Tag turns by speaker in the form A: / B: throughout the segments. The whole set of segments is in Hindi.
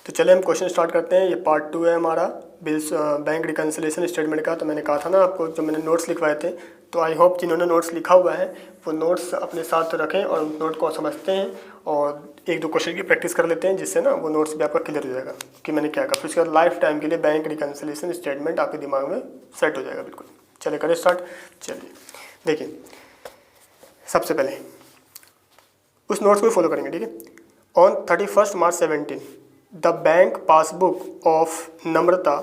A: तो चले हम क्वेश्चन स्टार्ट करते हैं। ये पार्ट 2 है हमारा बिल्स बैंक रिकन्सिलेशन स्टेटमेंट का। तो मैंने कहा था ना आपको, जो मैंने नोट्स लिखवाए थे, तो आई होप जिन्होंने नोट्स लिखा हुआ है वो नोट्स अपने साथ रखें और उस नोट को समझते हैं और एक दो क्वेश्चन की प्रैक्टिस कर लेते हैं, जिससे ना वो नोट्स भी आपका क्लियर हो जाएगा कि मैंने क्या कहा। फिर उसके बाद लाइफ टाइम के लिए बैंक रिकन्सिलेशन स्टेटमेंट आपके दिमाग में सेट हो जाएगा बिल्कुल। चले करें स्टार्ट। चलिए देखिए, सबसे पहले उस नोट्स को फॉलो करेंगे, ठीक है। On 31 March 17, the bank passbook of Namrata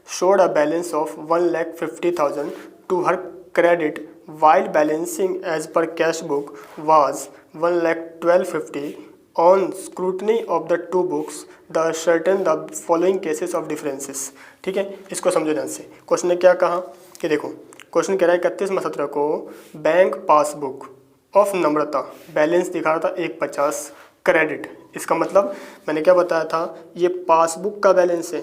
A: showed a balance of 1,50,000 to her credit, while balancing as per cash book was 1,12,50. On scrutiny of the two books, the certain the following cases of differences. ठीक है, इसको समझो ध्यान से। क्वेश्चन ने क्या कहा कि देखो, क्वेश्चन कह रहा है 31/17 को bank passbook of Namrata balance दिखा रहा था 150 क्रेडिट। इसका मतलब मैंने क्या बताया था, ये पासबुक का बैलेंस है,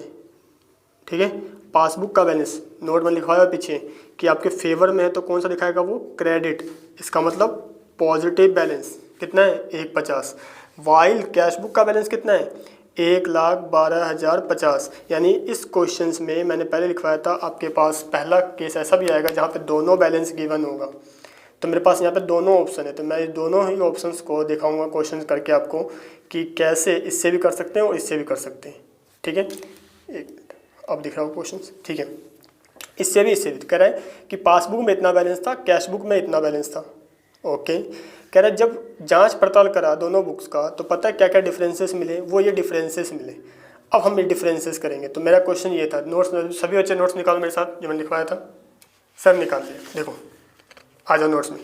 A: ठीक है। पासबुक का बैलेंस नोट में लिखा हुआ है पीछे कि आपके फेवर में है, तो कौन सा दिखाएगा वो, क्रेडिट। इसका मतलब पॉजिटिव बैलेंस कितना है, 150। वाइल कैश बुक का बैलेंस कितना है, 1,12,050। यानी इस क्वेश्चन में मैंने पहले लिखवाया था, आपके पास पहला केस ऐसा भी आएगा जहाँ पे दोनों बैलेंस गिवन होगा। तो मेरे पास यहाँ पे दोनों ऑप्शन है, तो मैं दोनों ही ऑप्शंस को दिखाऊंगा क्वेश्चन करके आपको कि कैसे इससे भी कर सकते हैं और इससे भी कर सकते हैं, ठीक है। एक अब दिख रहा हूँ क्वेश्चन, ठीक है। इससे भी कह रहा है कि पासबुक में इतना बैलेंस था, कैश बुक में इतना बैलेंस था, ओके। कह रहा है जब जांच पड़ताल करा दोनों बुक्स का, तो पता है क्या क्या डिफरेंसेस मिले, वो ये डिफरेंसेस मिले। अब हम ये डिफरेंसेस करेंगे। तो मेरा क्वेश्चन ये था, नोट्स सभी बच्चे नोट्स निकालो मेरे साथ, जो मैंने लिखवाया था सर निकाल दिया। देखो आ जाओ नोट्स में,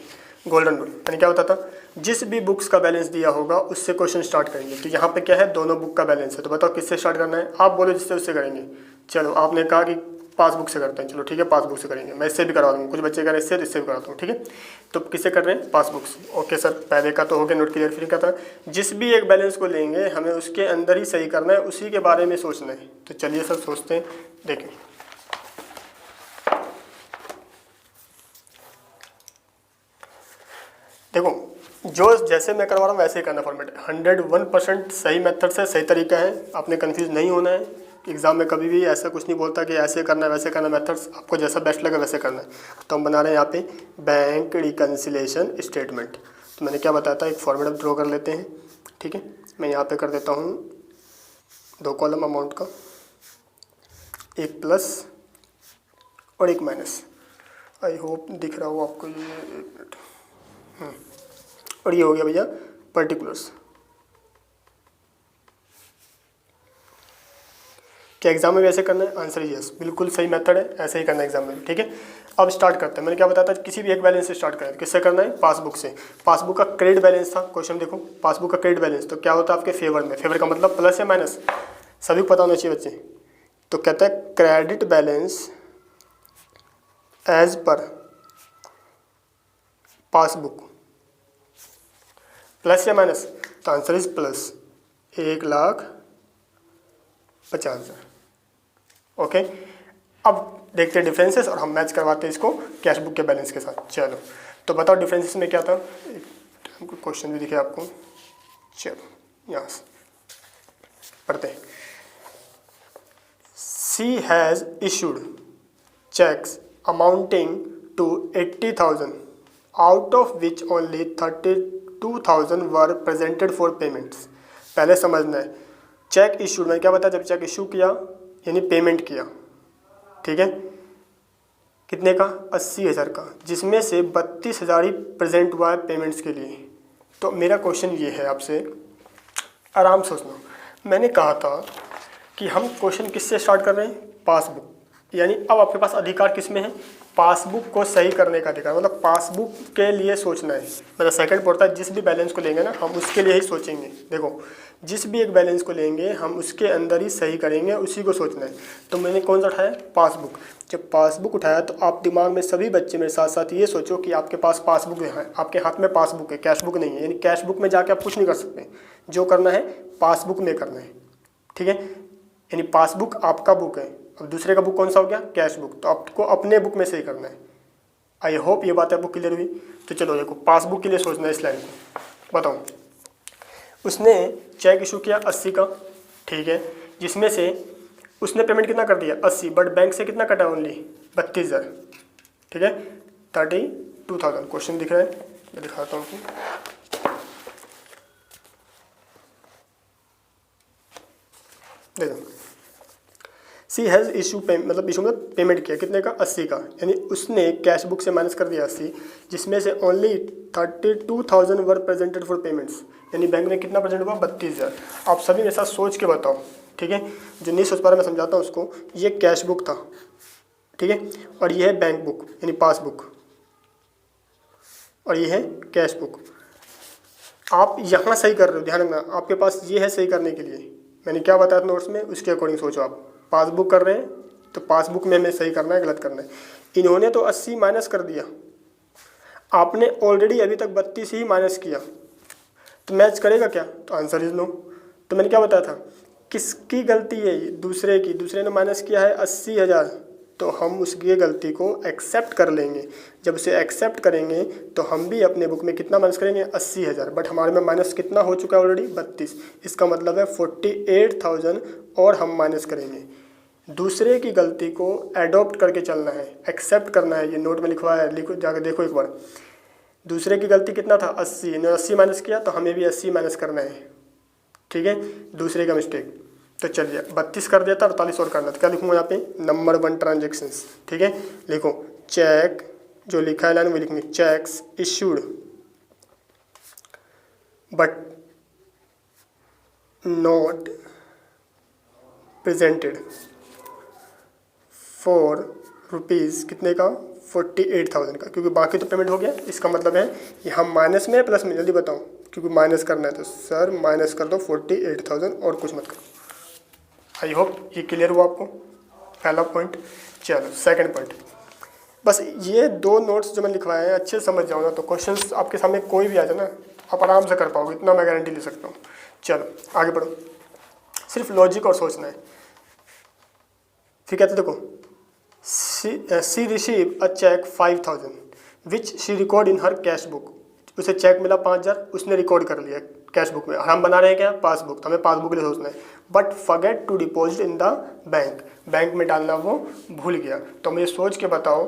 A: गोल्डन रूल मैंने क्या बताया था, जिस भी बुक्स का बैलेंस दिया होगा उससे क्वेश्चन स्टार्ट करेंगे। तो यहाँ पे क्या है, दोनों बुक का बैलेंस है, तो बताओ किससे स्टार्ट करना है, आप बोलो जिससे उससे करेंगे। चलो आपने कहा कि पासबुक से करते हैं, चलो ठीक है पासबुक से करेंगे। मैं इससे भी करवा दूँगा, कुछ बच्चे कह रहे हैं इससे, तो इससे भी कराता हूँ, ठीक है। तो किससे कर रहे हैं, पासबुक से। ओके सर, पहले का तो हो गया नोट क्लियर। फिर क्या था, जिस भी एक बैलेंस को लेंगे हमें उसके अंदर ही सही करना है, उसी के बारे में सोचना है। तो चलिए सर सोचते हैं, देखें। देखो, जो जैसे मैं करवा रहा हूँ वैसे ही करना फॉर्मेट। 101% सही मेथड से, सही तरीका है, आपने कंफ्यूज नहीं होना है। एग्जाम में कभी भी ऐसा कुछ नहीं बोलता कि ऐसे करना है वैसे करना, मेथड्स आपको जैसा बेस्ट लगे वैसे करना है। तो हम बना रहे हैं यहाँ पे बैंक रिकन्सिलेशन स्टेटमेंट। तो मैंने क्या बताया था, एक फॉर्मेट ड्रॉ कर लेते हैं, ठीक है। मैं यहाँ पे कर देता हूँ 2 कॉलम अमाउंट का, एक प्लस और एक माइनस। आई होप दिख रहा हो आपको ये, एक मिनट। और ये हो गया भैया पर्टिकुलर्स। क्या एग्जाम में भी ऐसे करना है, आंसर यस, बिल्कुल सही मेथड है, ऐसे ही करना है एग्जाम में, ठीक है। अब स्टार्ट करते हैं। मैंने क्या बताया था, किसी भी एक बैलेंस से स्टार्ट करें। किससे करना है, पासबुक से। पासबुक का क्रेडिट बैलेंस था, क्वेश्चन देखो, पासबुक का क्रेडिट बैलेंस तो क्या होता है आपके फेवर में। फेवर का मतलब प्लस या माइनस, सभी को पता होना चाहिए बच्चे। तो कहता है credit balance as per passbook, plus या माइनस, तो आंसर इज प्लस, 1,50,000। ओके, अब देखते हैं डिफरेंसेस और हम मैच करवाते हैं इसको कैश बुक के बैलेंस के साथ। चलो तो बताओ डिफरेंसेस में क्या था, क्वेश्चन भी दिखे आपको। चलो यहाँ से पढ़ते हैं। She has issued cheques amounting to 80,000, out of which only 32,000 were presented for payments. पहले समझना है, चेक इशूड में क्या बताया, जब चेक इशू किया यानी पेमेंट किया, ठीक है, कितने का, 80,000 का, जिसमें से 32,000 ही प्रेजेंट हुआ है पेमेंट्स के लिए। तो मेरा क्वेश्चन ये है आपसे, आराम सोचना। मैंने कहा था कि हम क्वेश्चन किससे स्टार्ट कर रहे हैं, पासबुक। यानी अब आपके पास अधिकार किस में है, पासबुक को सही करने का अधिकार, मतलब पासबुक के लिए सोचना है। मतलब सेकंड पढ़ता है, जिस भी बैलेंस को लेंगे ना हम उसके लिए ही सोचेंगे। देखो, जिस भी एक बैलेंस को लेंगे हम उसके अंदर ही सही करेंगे, उसी को सोचना है। तो मैंने कौन सा उठाया, पासबुक। जब पासबुक उठाया तो आप दिमाग में, सभी बच्चे मेरे साथ साथ ये सोचो कि आपके पास पासबुक है, आपके हाथ में पासबुक है, कैश बुक नहीं है। यानी कैश बुक में जाके आप कुछ नहीं कर सकते, जो करना है पासबुक में करना है, ठीक है। यानी पासबुक आपका बुक है, अब दूसरे का बुक कौन सा हो गया, कैश बुक, तो आपको अपने बुक में से ही करना है। आई होप ये बात आपको क्लियर हुई। तो चलो देखो, पासबुक के लिए सोचना है इस लाइन को। बताओ, उसने चेक इशू किया 80 का, ठीक है, जिसमें से उसने पेमेंट कितना कर दिया 80, बट बैंक से कितना कटा ओनली 32,000, ठीक है 32,000। क्वेश्चन दिख रहा है, मैं दिखाता हूँ आपको, देखो सी हैज़ इशू मतलब इशू में पेमेंट किया कितने का 80 का, यानी उसने कैश बुक से माइनस कर दिया 80, जिसमें से only 32,000 were presented for payments, यानी बैंक में कितना प्रेजेंट हुआ 32,000। आप सभी मेरे साथ सोच के बताओ, ठीक है, जो नहीं सोच पा रहा मैं समझाता हूँ उसको। ये कैश बुक था, ठीक है, और ये है बैंक बुक यानी पासबुक, और ये है कैश बुक। आप यहाँ सही कर रहे हो, ध्यान रखना, आपके पास ये है सही करने के लिए। मैंने क्या बताया था नोट्स में, उसके अकॉर्डिंग सोचो। आप पासबुक कर रहे हैं तो पासबुक में हमें सही करना है, गलत करना है। इन्होंने तो 80 माइनस कर दिया, आपने ऑलरेडी अभी तक 32 ही माइनस किया, तो मैच करेगा क्या? तो आंसर इज नो। तो मैंने क्या बताया था, किसकी गलती है ये? दूसरे की। दूसरे ने माइनस किया है 80,000, तो हम उसकी गलती को एक्सेप्ट कर लेंगे। जब उसे एक्सेप्ट करेंगे तो हम भी अपने बुक में कितना माइनस करेंगे 80,000, बट हमारे में माइनस कितना हो चुका है ऑलरेडी 32। इसका मतलब है 48,000 और हम माइनस करेंगे। दूसरे की गलती को एडॉप्ट करके चलना है, एक्सेप्ट करना है। ये नोट में लिखवा है, लिखो जाकर देखो एक बार। दूसरे की गलती कितना था 80, इन्होंने 80 माइनस किया तो हमें भी 80 माइनस करना है, ठीक है, दूसरे का मिस्टेक। तो चलिए 32 कर दिया था, 48 और करना। तो क्या लिखूंगा यहाँ पे, नंबर 1 ट्रांजेक्शन्स, ठीक है। लिखो चेक, जो लिखा है लाइन में लिखेंगे, cheques issued but not presented for rupees कितने का 48,000 का, क्योंकि बाकी तो पेमेंट हो गया। इसका मतलब है यहाँ माइनस में प्लस में, जल्दी बताओ, क्योंकि माइनस करना है तो सर माइनस कर दो 48,000 और कुछ मत करो। आई होप ये क्लियर हुआ आपको, पहला पॉइंट। चलो सेकंड पॉइंट, बस ये 2 नोट्स जो मैं लिखवाए हैं अच्छे से समझ जाओ ना, तो क्वेश्चंस आपके सामने कोई भी आ जाए ना, आप आराम से कर पाओगे, इतना मैं गारंटी ले सकता हूँ। चलो आगे बढ़ो, सिर्फ लॉजिक और सोचना है। फिर कहते देखो, she receive a cheque 5,000 which she record in her cash book. उसे चेक मिला 5,000, उसने रिकॉर्ड कर लिया कैश बुक में। हम बना रहे हैं क्या, पासबुक, तो हमें पासबुक के लिए सोचना है। But forget to deposit in the bank, bank में डालना वो भूल गया। तो मुझे सोच के बताओ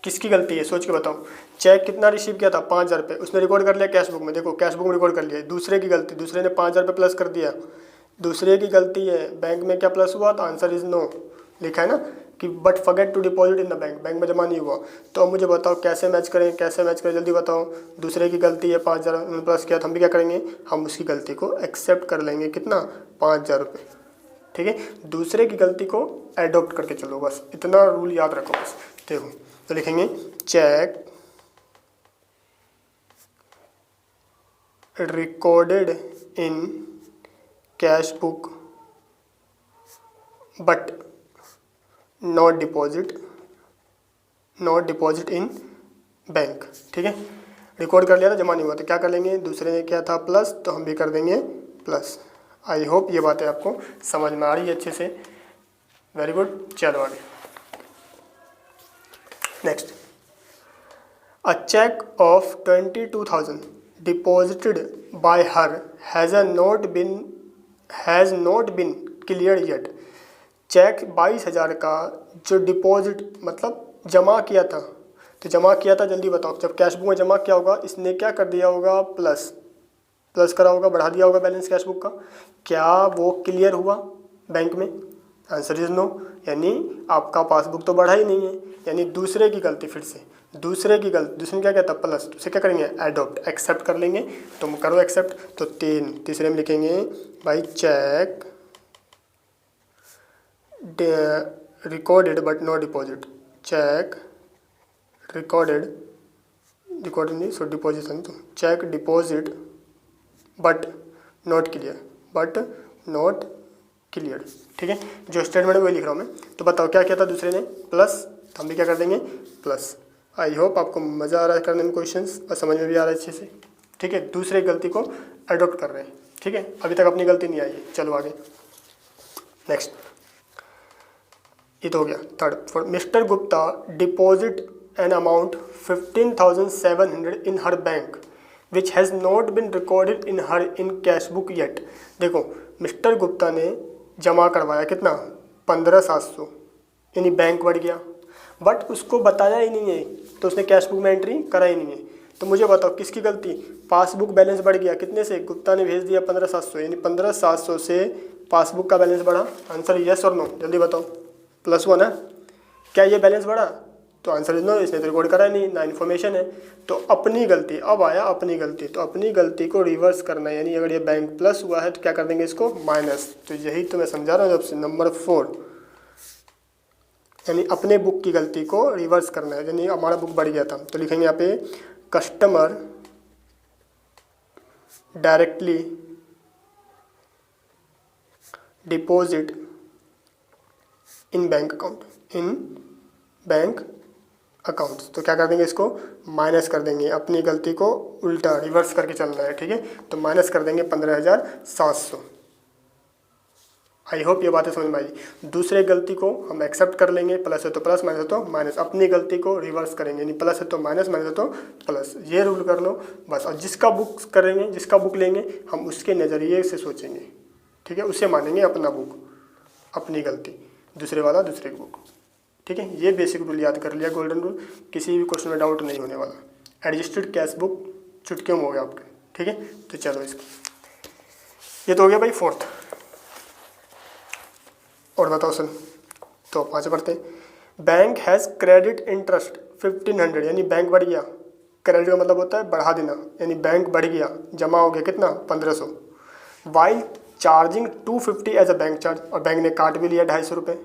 A: किसकी गलती है, सोच के बताओ। चेक कितना रिसीव किया था 5,000 रुपये, उसने रिकॉर्ड कर लिया कैश बुक में, देखो कैश बुक में रिकॉर्ड कर लिया। दूसरे की गलती, दूसरे ने 5,000 रुपये प्लस कर दिया, दूसरे की गलती है। बैंक में क्या प्लस हुआ, तो आंसर इज नो, लिखा है ना कि but forget to deposit in the bank, bank में जमा नहीं हुआ। तो अब मुझे बताओ कैसे मैच करें, कैसे मैच करें, जल्दी बताओ। दूसरे की गलती है 5,000 प्लस किया, तो हम भी क्या करेंगे, हम उसकी गलती को एक्सेप्ट कर लेंगे, कितना 5,000 रुपये, ठीक है। दूसरे की गलती को एडॉप्ट करके चलो, बस इतना रूल याद रखो बस। देखो तो लिखेंगे cheque recorded in cash book but not deposit in bank, ठीक है। रिकॉर्ड कर लिया था, जमा नहीं हुआ, तो क्या कर लेंगे, दूसरे ने किया था प्लस, तो हम भी कर देंगे प्लस। आई होप ये बातें आपको समझ में आ रही है अच्छे से, वेरी गुड। चलो आगे next, a cheque of 22,000 deposited by her has not been clear yet. Cheque 22,000 का जो डिपॉजिट मतलब जमा किया था, तो जमा किया था, जल्दी बताओ, जब कैश बुक में जमा किया होगा इसने क्या कर दिया होगा, प्लस करा होगा, बढ़ा दिया होगा बैलेंस कैश बुक का। क्या वो क्लियर हुआ बैंक में, आंसर इज नो, यानी आपका पासबुक तो बढ़ा ही नहीं है, यानी दूसरे की गलती। फिर से दूसरे ने क्या कहता प्लस, तो उसे क्या करेंगे एडॉप्ट, एक्सेप्ट कर लेंगे। तो करो एक्सेप्ट, तो तीसरे में लिखेंगे भाई cheque recorded but not deposit, cheque recorded नहीं, सो डिपॉजिशन, तो cheque deposit but not clear, ठीक है। जो स्टेटमेंट है वही लिख रहा हूँ मैं। तो बताओ क्या किया था दूसरे ने, प्लस, तो हम भी क्या कर देंगे प्लस। आई होप आपको मज़ा आ रहा है करने में क्वेश्चंस, और समझ में भी आ रहा है अच्छे से, ठीक है। दूसरे गलती को एडॉप्ट कर रहे हैं, ठीक है। अभी तक अपनी गलती नहीं आई है। चलो आगे नेक्स्ट, ये तो हो गया third. For mister Gupta deposit an amount 15,700 in her bank which has not bin recorded in cash book yet. देखो मिस्टर गुप्ता ने जमा करवाया कितना 15,700, यानी बैंक बढ़ गया, बट उसको बताया ही नहीं है तो उसने कैश बुक में एंट्री करा ही नहीं है। तो मुझे बताओ किसकी गलती, पासबुक बैलेंस बढ़ गया कितने से, गुप्ता ने भेज दिया 15,700, यानी 15,700 से पासबुक का बैलेंस बढ़ा। आंसर यस और नो, जल्दी बताओ। +1 है, क्या ये बैलेंस बढ़ा, तो आंसर इज नो, इसने तो रिकॉर्ड करा नहीं, ना इन्फॉर्मेशन है। तो अपनी गलती, अब आया अपनी गलती, तो अपनी गलती को रिवर्स करना है, यानी अगर ये बैंक प्लस हुआ है तो क्या कर देंगे इसको माइनस। तो यही तो मैं समझा रहा हूँ जब से नंबर 4, यानी अपने बुक की गलती को रिवर्स करना है। यानी हमारा बुक बढ़ गया था तो लिखेंगे यहाँ पे customer directly deposit in bank account, in bank accounts. तो क्या कर देंगे इसको माइनस कर देंगे, अपनी गलती को उल्टा रिवर्स करके चलना है, ठीक है। तो माइनस कर देंगे 15,700। आई होप ये बातें समझ में आई। दूसरे गलती को हम एक्सेप्ट कर लेंगे, प्लस है तो प्लस, माइनस है तो माइनस। अपनी गलती को रिवर्स करेंगे, यानी प्लस है तो माइनस, माइनस है तो प्लस। ये रूल कर लो बस। और जिसका बुक करेंगे, जिसका बुक लेंगे हम उसके नज़रिए से सोचेंगे, ठीक है, उसे मानेंगे अपना बुक, अपनी गलती, दूसरे वाला दूसरे की बुक, ठीक है। ये बेसिक रूल याद कर लिया, गोल्डन रूल, किसी भी क्वेश्चन में डाउट नहीं होने वाला। एडजस्टेड कैश बुक चुटकियों में हो गया आपके, ठीक है। तो चलो इसको, ये तो हो गया भाई 4th। और बताओ सर, तो 5 पढ़ते हैं। बैंक हैज़ क्रेडिट इंटरेस्ट 1500, यानी बैंक बढ़ गया। क्रेडिट का मतलब होता है बढ़ा देना, यानी बैंक बढ़ गया, जमा हो गया कितना 1500। While charging 250 as a bank charge, और बैंक ने काट भी लिया 250 रुपये।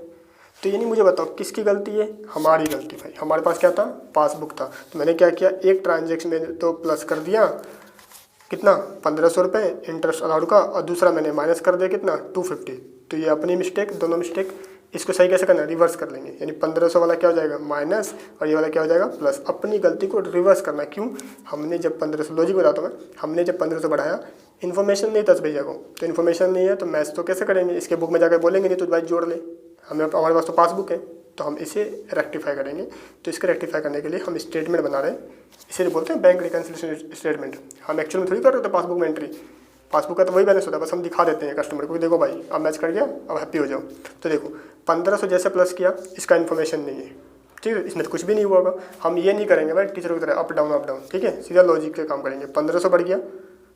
A: तो यानी मुझे बताओ किसकी गलती है, हमारी गलती भाई। हमारे पास क्या था, पासबुक था, तो मैंने क्या किया, एक ट्रांजेक्शन में तो प्लस कर दिया कितना 1500 रुपये इंटरेस्ट अलाउड का, और दूसरा मैंने माइनस कर दिया कितना 250। तो ये अपनी मिस्टेक, दोनों मिस्टेक। इसको सही कैसे करना है, रिवर्स कर लेंगे, यानी 1500 वाला क्या हो जाएगा माइनस, और ये वाला क्या हो जाएगा प्लस। अपनी गलती को रिवर्स करना, क्यों, हमने जब 1500, लॉजिक बताता हूँ मैं, हमने जब 1500 बढ़ाया, इन्फॉर्मेशन नहीं था भैया को, तो इन्फॉर्मेशन नहीं है तो मैथ्स तो कैसे करेंगे, इसके बुक में जाकर बोलेंगे नहीं तो भाई जोड़ ले, हमारे पास तो पासबुक है, तो हम इसे रेक्टिफाई करेंगे। तो इसको रेक्टिफाई करने के लिए हम स्टेटमेंट बना रहे हैं, इसे बोलते हैं बैंक रिकन्सिलिएशन स्टेटमेंट। हम एक्चुअल में थोड़ी कर रहे थे पासबुक में एंट्री, पासबुक का तो वही बैलेंस होता है, बस हम दिखा देते हैं कस्टमर को, देखो भाई अब मैच कर गया, अब हैप्पी हो जाओ। तो देखो 1500 जैसे प्लस किया, इसका इन्फॉर्मेशन नहीं है, ठीक है, इसमें तो कुछ भी नहीं हुआ होगा। हम ये नहीं करेंगे भाई टीचर की तरह अप डाउन, ठीक है, सीधा लॉजिक के काम करेंगे। 1500 बढ़ गया,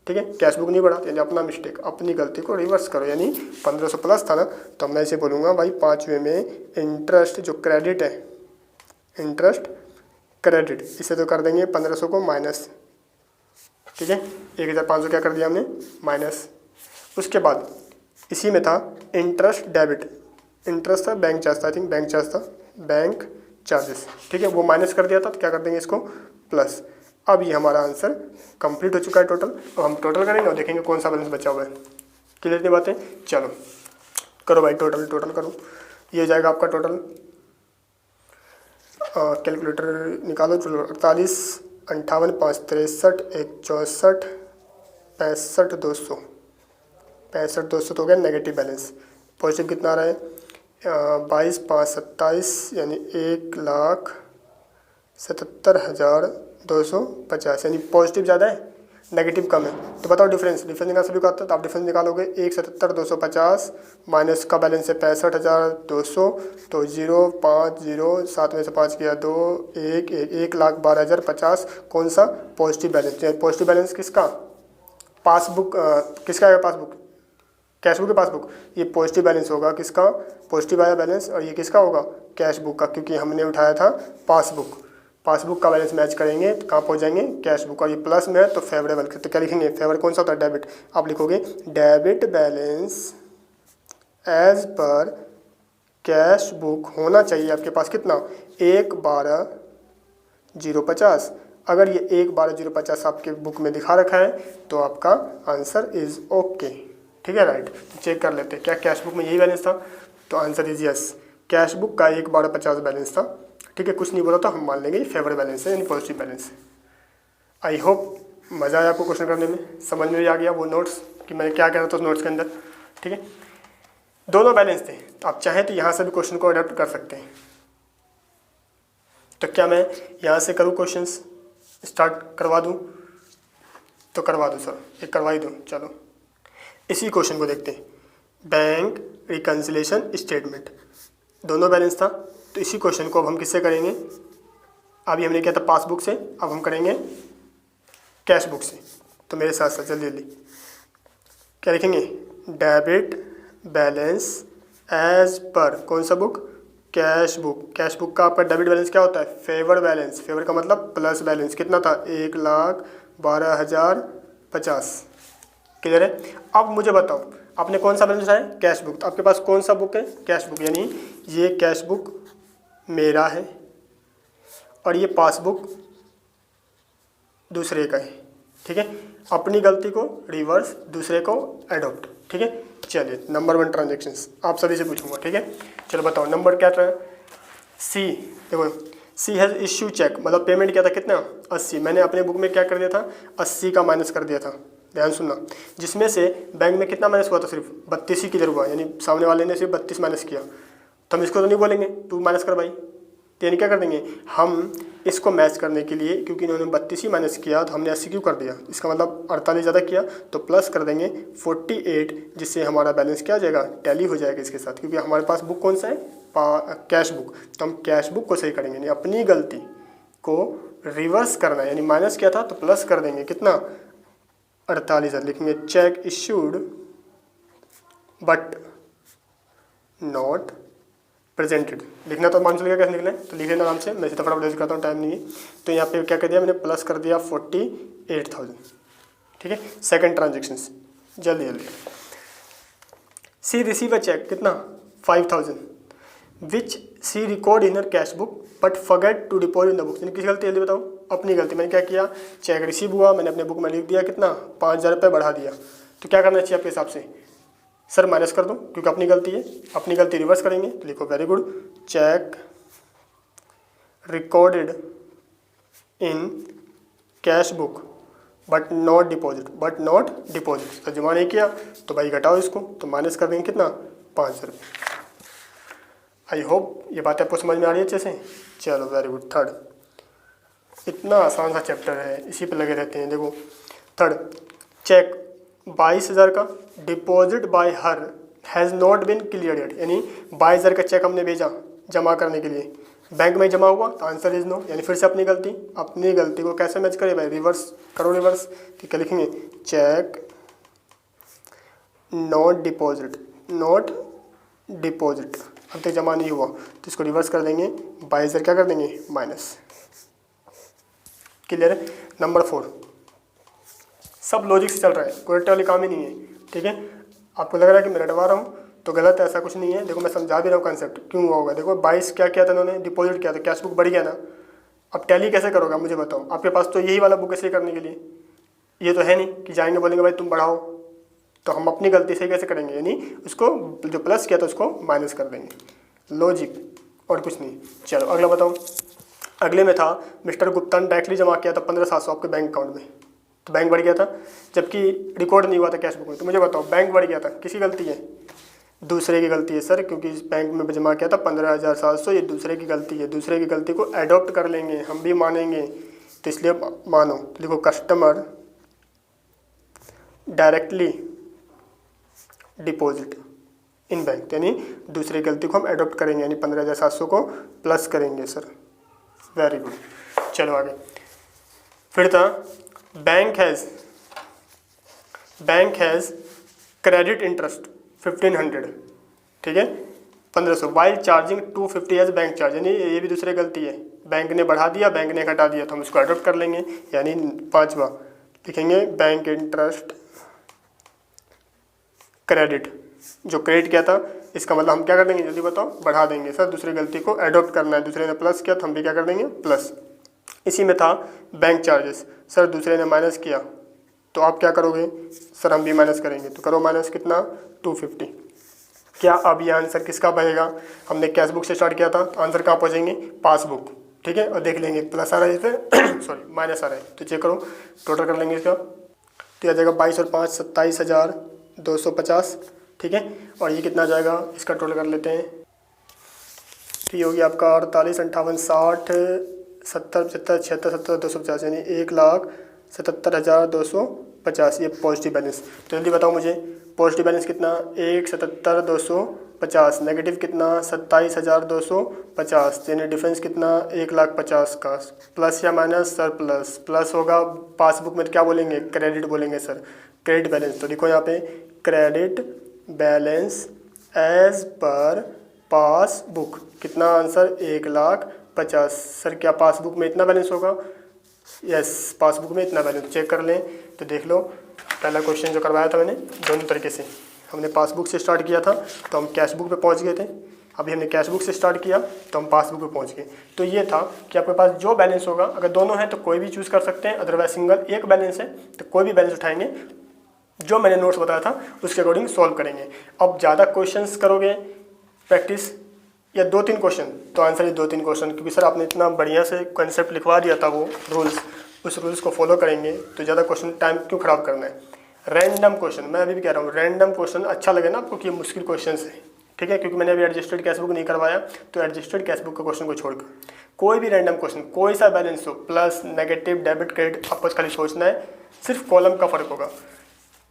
A: ठीक है, कैश बुक नहीं बढ़ा, यानी अपना मिस्टेक, अपनी गलती को रिवर्स करो। यानी 1500 प्लस था ना, तो मैं इसे बोलूँगा भाई 5वें में इंटरेस्ट जो क्रेडिट है, इंटरेस्ट क्रेडिट, इसे तो कर देंगे 1500 को माइनस, ठीक है, 1500 क्या कर दिया हमने माइनस। उसके बाद इसी में था इंटरेस्ट डेबिट, इंटरेस्ट था बैंक चार्ज था, आई थिंक बैंक चार्ज था, बैंक चार्जेस, ठीक है, वो माइनस कर दिया था, तो क्या कर देंगे इसको प्लस। अब ये हमारा आंसर कंप्लीट हो चुका है टोटल। अब हम टोटल करेंगे और देखेंगे कौन सा बैलेंस बचा हुआ है। क्लियर की बात है, चलो करो भाई टोटल करो। ये हो जाएगा आपका टोटल, कैलकुलेटर निकालो, चलो 48, 58, 5, 63, 1, 64, 65, 200, 65, 200 तो हो गया नेगेटिव बैलेंस। पॉजिटिव कितना आ रहा है 22, 5, 27, यानी 1,77,250, यानी पॉजिटिव ज़्यादा है नेगेटिव कम है। तो बताओ डिफरेंस निकाल सभी का, तो आप डिफरेंस निकालोगे 1,77,250 माइनस का बैलेंस है 65,200, तो 0, 5, 0, 7 में से 5 किया 2, 1, 1,12,050, कौन सा पॉजिटिव बैलेंस। पॉजिटिव बैलेंस किसका, पासबुक, किसका है पासबुक, कैश बुक के पासबुक, ये पॉजिटिव बैलेंस होगा किसका, पॉजिटिव आया बैलेंस, और ये किसका होगा कैश बुक का, क्योंकि हमने उठाया था पासबुक। पासबुक का बैलेंस मैच करेंगे तो कहाँ पहुँच जाएंगे कैश बुक, और ये प्लस में है तो फेवरेबल। तो क्या लिखेंगे, फेवर कौन सा होता है डेबिट, आप लिखोगे debit balance as per cash book होना चाहिए आपके पास कितना 1,12,050। अगर ये 1,12,050 आपके बुक में दिखा रखा है तो आपका आंसर इज़ ओके, ठीक है, राइट। तो चेक कर लेते हैं क्या कैश बुक में यही बैलेंस था, तो answer is yes, cash book का 1,12,50 बैलेंस था, ठीक है, कुछ नहीं बोला तो हम मान लेंगे फेवर बैलेंस है, यानी पॉजिटिव बैलेंस है। आई होप मज़ा आया आपको क्वेश्चन करने में, समझ में भी आ गया वो नोट्स कि मैंने क्या कह रहा था उस नोट्स के अंदर, ठीक है। दोनों बैलेंस थे, आप चाहें तो यहाँ से भी क्वेश्चन को अडेप्ट कर सकते हैं। तो क्या मैं यहाँ से करूँ क्वेश्चंस स्टार्ट करवा दूँ, तो करवा दूँ सर, एक करवा ही दूँ। चलो इसी क्वेश्चन को देखते हैं, बैंक रिकन्सिलेशन स्टेटमेंट, दोनों बैलेंस था। तो इसी क्वेश्चन को अब हम किससे करेंगे, अभी हमने किया था पासबुक से, अब हम करेंगे कैश बुक से। तो मेरे साथ साथ जल्दी जल्दी क्या लिखेंगे, डेबिट बैलेंस एज पर कौन सा book, cash book. Cash book का आपका डेबिट बैलेंस क्या होता है, फेवर बैलेंस। फेवर का मतलब प्लस बैलेंस, कितना था 1,12,050। क्लियर है। अब मुझे बताओ आपने कौन सा बैलेंस उठाया, कैश बुक। तो आपके पास कौन सा बुक है, कैश बुक, यानी ये कैश बुक मेरा है और ये पासबुक दूसरे का है। ठीक है, अपनी गलती को रिवर्स, दूसरे को एडॉप्ट। ठीक है, चलिए नंबर 1 ट्रांजेक्शन्स आप सभी से पूछूंगा। ठीक है, चलो बताओ नंबर क्या था, सी। देखो सी हैज़ इश्यू चेक, मतलब पेमेंट किया था कितना 80। मैंने अपने बुक में क्या कर दिया था, 80 का माइनस कर दिया था। ध्यान सुनना, जिसमें से बैंक में कितना माइनस हुआ था, सिर्फ 32 ही किधर हुआ, यानी सामने वाले ने सिर्फ 32 माइनस किया। तो हम इसको तो नहीं बोलेंगे तू माइनस कर भाई, तो यानी क्या कर देंगे हम इसको मैच करने के लिए, क्योंकि इन्होंने 32 ही माइनस किया तो हमने 80 क्यों कर दिया, इसका मतलब 48 ज़्यादा किया, तो प्लस कर देंगे 48, जिससे हमारा बैलेंस क्या हो जाएगा, टैली हो जाएगा इसके साथ। क्योंकि हमारे पास बुक कौन सा है, कैश बुक, तो हम कैश बुक को सही करेंगे, यानी अपनी गलती को रिवर्स करना है, यानी माइनस किया था तो प्लस कर देंगे, कितना 48 लिखेंगे। Check issued but not presented, लिखना तो मान चलिएगा कैसे लिखना है, तो लिख लेना आराम से, मैं सीधा फटाफट करता हूँ, टाइम नहीं है। तो यहाँ पे क्या कर दिया मैंने, प्लस कर दिया 48,000। ठीक है, सेकंड ट्रांजेक्शन्स जल्दी जल्दी। सी रिसीव अ चेक कितना 5,000 which she record in her cash book but forget to deposit in the book. किस गलती जल्दी बताओ, अपनी गलती। मैंने क्या किया, चेक रिसीव हुआ, मैंने अपने बुक में लिख दिया कितना 5,000 रुपये बढ़ा दिया। तो क्या करना चाहिए आपके हिसाब से, सर माइनस कर दो क्योंकि अपनी गलती है, अपनी गलती रिवर्स करेंगे। तो लिखो very good, cheque recorded in cash book but not deposit, but not deposit. तो जमा नहीं किया तो भाई घटाओ इसको, तो माइनस कर देंगे कितना 5,000 रुपये। आई होप ये बात आपको समझ में आ रही है अच्छे से। चलो वेरी गुड। थर्ड, इतना आसान सा चैप्टर है, इसी पे लगे रहते हैं। देखो थर्ड, चेक 22,000 का deposit bye her has not been clear yet, यानी 22,000 का चेक हमने भेजा जमा करने के लिए, बैंक में जमा हुआ, तो आंसर इज नो, यानी फिर से अपनी गलती को कैसे मैच करें भाई, रिवर्स करो रिवर्स। तो क्या लिखेंगे, चेक नॉट डिपॉजिट, अब तक जमा नहीं हुआ तो इसको रिवर्स कर देंगे, 22,000 क्या कर देंगे माइनस। क्लियर है। नंबर 4, सब लॉजिक से चल रहा है, कोई रट्टे वाली काम ही नहीं है। ठीक है, आपको लग रहा है कि मैं रटवा रहा हूँ तो गलत है, ऐसा कुछ नहीं है। देखो मैं समझा भी रहा हूँ कंसेप्ट क्यों हुआ होगा। देखो 22 क्या किया था इन्होंने, डिपॉजिट किया था, कैश बुक बढ़ गया ना। अब टैली कैसे करोगे मुझे बताओ, आपके पास तो यही वाला बुक है सही करने के लिए, ये तो है नहीं कि जाएंगे बोलेंगे भाई तुम बढ़ाओ। तो हम अपनी गलती से कैसे करेंगे, यानी उसको जो प्लस किया था उसको माइनस कर देंगे, लॉजिक और कुछ नहीं। चलो अगला बताओ। अगले में था मिस्टर गुप्ता ने डायरेक्टली जमा किया था 15,700 आपके बैंक अकाउंट में, तो बैंक बढ़ गया था, जबकि रिकॉर्ड नहीं हुआ था कैश बुक में। तो मुझे बताओ बैंक बढ़ गया था, किसी गलती है, दूसरे की गलती है सर, क्योंकि इस बैंक में जमा किया था 15,700, ये दूसरे की गलती है। दूसरे की गलती को एडॉप्ट कर लेंगे, हम भी मानेंगे, तो इसलिए मानो। तो लिखो customer directly deposit in bank, यानी दूसरी गलती को हम एडॉप्ट करेंगे, यानी 15,700 को प्लस करेंगे सर। Very good. चलो आगे। फिर था बैंक हैज़ क्रेडिट इंटरेस्ट 1,500, ठीक है 1,500 while charging 250 as bank charge, यानी ये भी दूसरी गलती है, बैंक ने बढ़ा दिया, बैंक ने घटा दिया, तो हम इसको एडॉप्ट कर लेंगे। यानी 5वां लिखेंगे बैंक इंटरेस्ट क्रेडिट, जो क्रेडिट किया था इसका मतलब हम क्या कर देंगे जल्दी बताओ, बढ़ा देंगे सर, दूसरी गलती को एडॉप्ट करना है। दूसरे ने प्लस किया तो हम भी क्या कर देंगे प्लस। इसी में था बैंक चार्जेस, सर दूसरे ने माइनस किया तो आप क्या करोगे सर, हम भी माइनस करेंगे, तो करो माइनस कितना 250। क्या अब ये आंसर किसका बनेगा, हमने कैश बुक से स्टार्ट किया था, तो आंसर कहाँ पहुँचेंगे पासबुक, ठीक है। और देख लेंगे प्लस आ रहा है इसे सॉरी माइनस आ रहा है, तो चेक करो टोटल कर लेंगे इसका, तो आ जाएगा 22 और 5 27,250, ठीक है। और ये कितना जाएगा इसका टोटल कर लेते हैं, तो ये हो गया आपका 48, 58, 60, 70, 75, 76, 77, 250, यानी 1,77,250, ये पॉजिटिव बैलेंस। तो जल्दी बताओ मुझे पॉजिटिव बैलेंस कितना 1,77,250, नेगेटिव कितना 27,250, यानी डिफरेंस कितना 1,50,000 का। प्लस या माइनस सर प्लस, प्लस होगा पासबुक में तो क्या बोलेंगे क्रेडिट बोलेंगे सर, क्रेडिट बैलेंस। तो देखो यहाँ पे credit balance as per passbook कितना आंसर 1,50,000। सर क्या पासबुक में इतना बैलेंस होगा? यस, पासबुक में इतना बैलेंस। चेक कर लें तो देख लो, पहला क्वेश्चन जो करवाया था मैंने दोनों तरीके से, हमने पासबुक से स्टार्ट किया था तो हम कैश बुक पे पहुंच गए थे, अभी हमने कैश बुक से स्टार्ट किया तो हम पासबुक पे पहुंच गए। तो ये था कि आपके पास जो बैलेंस होगा, अगर दोनों हैं तो कोई भी चूज़ कर सकते हैं, अदरवाइज सिंगल एक बैलेंस है तो कोई भी बैलेंस उठाएंगे, जो मैंने नोट्स बताया था उसके अकॉर्डिंग सॉल्व करेंगे। अब ज़्यादा क्वेश्चंस करोगे प्रैक्टिस या 2-3 क्वेश्चन तो आंसर ही 2-3 क्वेश्चन, क्योंकि सर आपने इतना बढ़िया से कंसेप्ट लिखवा दिया था, वो रूल्स, उस रूल्स को फॉलो करेंगे तो ज़्यादा क्वेश्चन टाइम क्यों ख़राब करना है। रैंडम क्वेश्चन, मैं अभी भी कह रहा हूँ रैंडम क्वेश्चन अच्छा लगे ना आपको कि ये मुश्किल क्वेश्चन है, ठीक है, क्योंकि मैंने अभी एडजस्टेड कैश बुक नहीं करवाया, तो एडजस्टेड कैश बुक के क्वेश्चन को छोड़कर कोई भी रैंडम क्वेश्चन, कोई सा बैलेंस हो, प्लस नेगेटिव डेबिट क्रेडिट, आपको खाली सोचना है, सिर्फ कॉलम का फ़र्क होगा,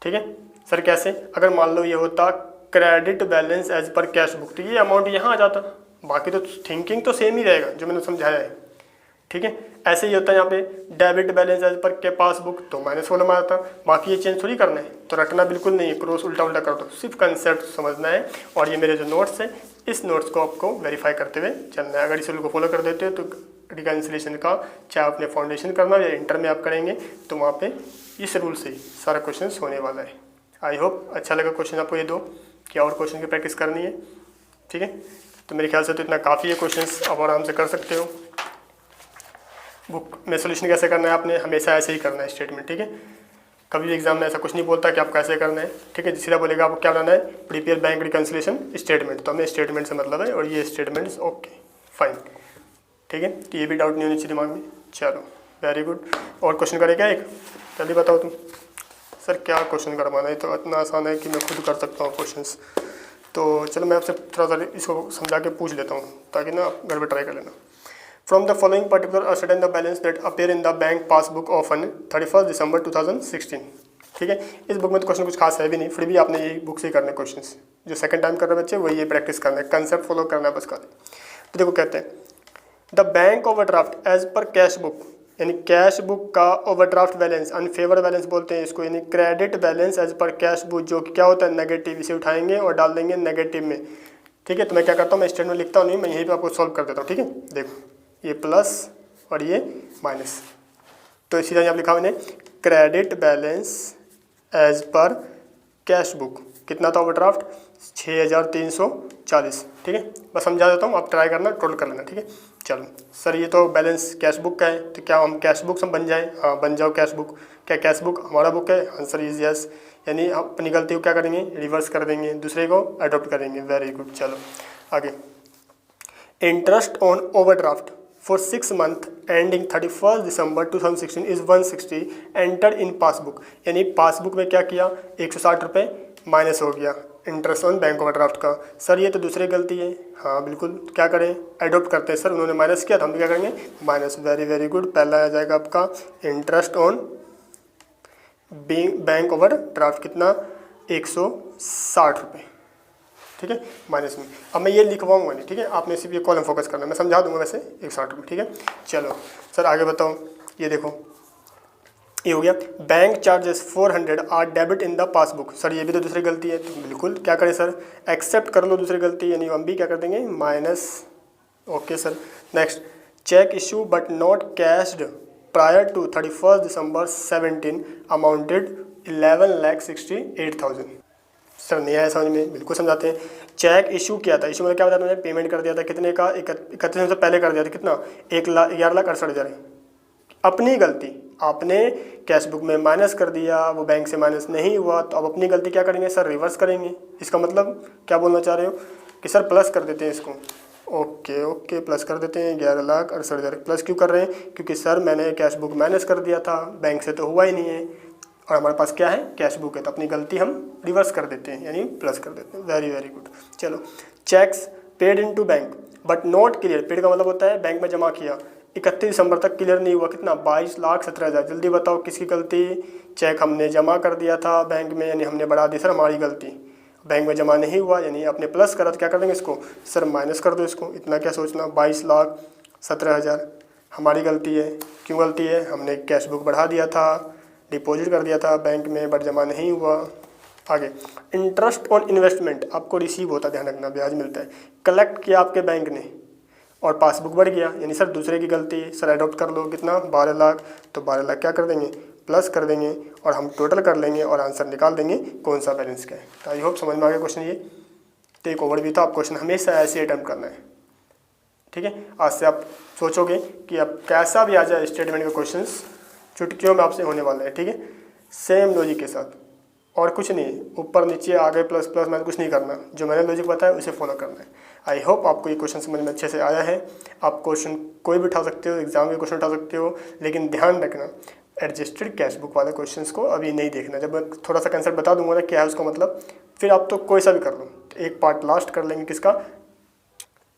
A: ठीक है। सर कैसे? अगर मान लो ये होता credit balance as per cash book तो ये अमाउंट यहाँ आ जाता, बाकी तो थिंकिंग तो सेम ही रहेगा जो मैंने समझाया है, ठीक है। ऐसे ही होता है यहाँ पे डेबिट बैलेंस एज पर के पासबुक तो माइनस कॉलम आता, बाकी ये चेंज थोड़ी करना है, तो रटना बिल्कुल नहीं है, क्रॉस उल्टा उल्टा कर दो, सिर्फ कंसेप्ट समझना है। और ये मेरे जो नोट्स है, इस नोट्स को आपको वेरीफाई करते हुए चलना है। अगर इस रूल को फॉलो कर देते हो तो रिकन्सिलेशन का, चाहे आपने फाउंडेशन करना या इंटर में आप करेंगे, तो वहाँ पे इस रूल से सारा क्वेश्चन होने वाला है। आई होप अच्छा लगा क्वेश्चन आपको ये दो, क्या और क्वेश्चन की प्रैक्टिस करनी है, ठीक है। तो मेरे ख्याल से तो इतना काफ़ी है, क्वेश्चंस आप आराम से कर सकते हो। बुक में सोल्यूशन कैसे करना है, आपने हमेशा ऐसे ही करना है स्टेटमेंट, ठीक है। कभी भी एग्जाम में ऐसा कुछ नहीं बोलता कि आप कैसे करना है, ठीक है। सीधा बोलेगा आपको क्या बनाना है, प्रिपेयर बैंक रिकन्सिलेशन स्टेटमेंट, तो हमें स्टेटमेंट से मतलब है, और ये स्टेटमेंट्स ओके फाइन, ठीक है। तो ये भी डाउट नहीं होनी चाहिए दिमाग में। चलो वेरी गुड। और क्वेश्चन करेगा एक, जल्दी बताओ तुम। सर क्या क्वेश्चन करवाना है, तो इतना आसान है कि मैं खुद कर सकता हूँ क्वेश्चंस। तो चलो मैं आपसे थोड़ा सा इसको समझा के पूछ लेता हूँ, ताकि ना आप घर पर ट्राई कर लेना। From the following particular ascertain the balance that appear in the bank passbook of 31 दिसंबर 2016, ठीक है। इस बुक में तो क्वेश्चन कुछ खास है भी नहीं, फिर भी आपने यही बुक से करने क्वेश्चंस, जो सेकंड टाइम कर रहे बच्चे वही ये प्रैक्टिस करना है, कंसेप्ट फॉलो करना है बस खाली। तो देखो कहते हैं the bank overdraft as per cash book, यानी कैश बुक का ओवरड्राफ्ट बैलेंस, अनफेवर बैलेंस बोलते हैं इसको, यानी credit balance as per cash book, जो कि क्या होता है नेगेटिव, इसे उठाएंगे और डाल देंगे नेगेटिव में, ठीक है। तो मैं क्या करता हूँ, मैं स्टेटमेंट लिखता हूँ नहीं, मैं यहीं पे आपको सॉल्व कर देता हूँ, ठीक है। देखो ये प्लस और ये माइनस, तो इसी तरह आप लिखा मैंने credit balance as per cash book, कितना था ओवरड्राफ्ट 6,340, ठीक है। बस समझा देता हूँ, आप ट्राई करना, टोटल कर लेना, ठीक है। चलो सर ये तो बैलेंस कैश बुक का है, तो क्या हम कैश बुक से बन जाए? हाँ बन जाओ कैश बुक। क्या कैश बुक हमारा बुक है? आंसर इज यस, यानी अपनी गलती को क्या करेंगे, रिवर्स कर देंगे, दूसरे को अडॉप्ट करेंगे। Very good. चलो आगे, interest on overdraft for 6 month ending 31 December 2016 is 160 enter in passbook, यानी पासबुक में क्या किया 160 रुपये माइनस हो गया इंटरेस्ट ऑन बैंक ओवरड्राफ्ट का। सर ये तो दूसरी गलती है। हाँ बिल्कुल, क्या करें, एडॉप्ट करते हैं। सर उन्होंने माइनस किया तो हम क्या करेंगे माइनस। Very very good. पहला आ जाएगा आपका इंटरेस्ट ऑन बैंक ओवरड्राफ्ट, कितना 160 रुपये, ठीक है, माइनस में। अब मैं ये लिखवाऊंगा नहीं, ठीक है, आपने सिर्फ ये कॉलम फोकस करना है, मैं समझा दूंगा वैसे 160 रुपये, ठीक है। चलो सर आगे बताओ, ये देखो ये हो गया bank charges 400 are debit in the passbook. Sir ये भी तो दूसरी गलती है, तो बिल्कुल क्या करें सर, एक्सेप्ट कर लो दूसरी गलती, यानी हम भी क्या कर देंगे minus. Okay sir. Next, cheque issue but not cashed prior to 31 December 17 amounted 11,68,000। Sir नहीं आया समझ में, बिल्कुल समझाते हैं। चेक इशू किया था, इशू मतलब क्या बताया, मैंने पेमेंट कर दिया था, कितने का 31 से पहले कर दिया था, कितना 11,68,000। अपनी गलती, आपने कैश बुक में माइनस कर दिया, वो बैंक से माइनस नहीं हुआ, तो अब अपनी गलती क्या करेंगे सर, रिवर्स करेंगे। इसका मतलब क्या बोलना चाह रहे हो कि सर प्लस कर देते हैं इसको। ओके ओके, प्लस कर देते हैं 11,68,000। प्लस क्यों कर रहे हैं, क्योंकि सर मैंने कैश बुक माइनस कर दिया था, बैंक से तो हुआ ही नहीं है, और हमारे पास क्या है कैश बुक है, तो अपनी गलती हम रिवर्स कर देते हैं, यानी प्लस कर देते हैं। Very very good. चलो, cheques paid into bank but not clear, paid का मतलब होता है बैंक में जमा किया, 31 दिसंबर तक क्लियर नहीं हुआ, कितना 22,17,000। जल्दी बताओ किसकी गलती? चेक हमने जमा कर दिया था बैंक में, यानी हमने बढ़ा दी, सर हमारी गलती। बैंक में जमा नहीं हुआ यानी आपने प्लस करा तो क्या कर देंगे इसको, सर माइनस कर दो इसको। इतना क्या सोचना, 22,17,000 हमारी गलती है। क्यों गलती है? हमने कैश बुक बढ़ा दिया था, डिपॉजिट कर दिया था बैंक में, बट जमा नहीं हुआ। आगे, इंटरेस्ट ऑन इन्वेस्टमेंट आपको रिसीव होता है, ध्यान रखना, ब्याज मिलता है। कलेक्ट किया आपके बैंक ने और पासबुक बढ़ गया, यानी सर दूसरे की गलती है। सर एडॉप्ट कर लो, कितना, 12 लाख। तो 12 लाख क्या कर देंगे, प्लस कर देंगे और हम टोटल कर लेंगे और आंसर निकाल देंगे कौन सा बैलेंस का है। तो आई होप समझ में आ गया क्वेश्चन। ये तो एक ओवरव्यू था, आप क्वेश्चन हमेशा ऐसे अटैम्प्ट करना है, ठीक है। आज से आप सोचोगे कि अब कैसा भी आ जाए स्टेटमेंट का क्वेश्चन चुटकियों में आपसे होने वाला है, ठीक है, सेम लॉजिक के साथ और कुछ नहीं। ऊपर नीचे आगे प्लस प्लस मैंने कुछ नहीं करना, जो मैंने लॉजिक बताया उसे फॉलो करना है। आई होप आपको ये क्वेश्चन समझ में अच्छे से आया है। आप क्वेश्चन कोई भी उठा सकते हो, एग्जाम के क्वेश्चन उठा सकते हो, लेकिन ध्यान रखना एडजस्टेड कैश बुक वाले क्वेश्चंस को अभी नहीं देखना। जब मैं थोड़ा सा कंसेप्ट बता दूंगा ना क्या है उसका मतलब, फिर आप तो कोई सा भी कर लो। एक पार्ट लास्ट कर लेंगे किसका,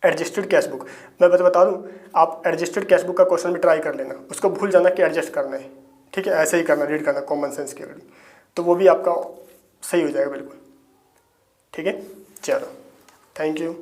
A: एडजस्टेड कैश बुक। मैं बता दूं, आप एडजस्टेड कैश बुक का क्वेश्चन भी ट्राई कर लेना, उसको भूल जाना कि एडजस्ट करना है, ठीक है, ऐसे ही करना, रीड करना कॉमन सेंस के अकॉर्डिंग, तो वो भी आपका सही हो जाएगा बिल्कुल, ठीक है। चलो, थैंक यू।